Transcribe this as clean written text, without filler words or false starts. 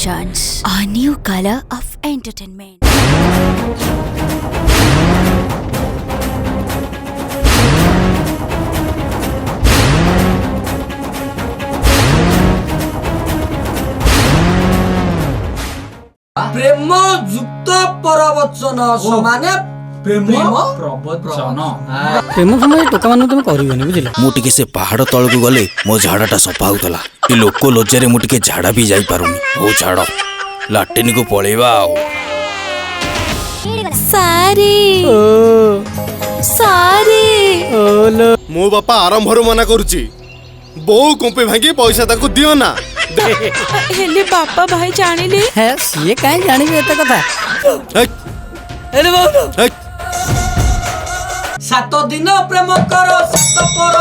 Creations, a new color of entertainment. ପ୍ରେମ ଯୁକ୍ତ ପରବଚନ ସମାନେ ପ୍ରେମ ପ୍ରବଚନ। ପ୍ରେମ ସମୟ ଟୋକା ମାନଙ୍କୁ ତମେ କରିବନି ବୁଝିଲ। ମୁଁ ଟିକେ ସେ ପାହାଡ ତଳକୁ ଗଲେ ମୋ ଝାଡାଟା ସଫା ହଉଥିଲା। ଏ ଲୋକ ଲଜ୍ଜାରେ ମୁଁ ଟିକେ ଝାଡା ବି ଯାଇପାରୁନି। ହଉ ଛାଡ, ଲାଟିନକୁ ପଳେଇବା ଆଉ। ମୋ ବାପା ଆରମ୍ଭରୁ ମନା କରୁଛି, ବୋଉ କୁମ୍ପି ଭାଙ୍ଗି ପଇସା ତାକୁ ଦିଅ ନା। ହେଲେ ବାପା ଭାଇ ଜାଣିଲେ ହେ ସିଏ କାହିଁ ଜାଣିବେ ଏତେ କଥା। ହେଇ, ହେଇ। 7 ଦିନ ପ୍ରେମ କର 7 ପର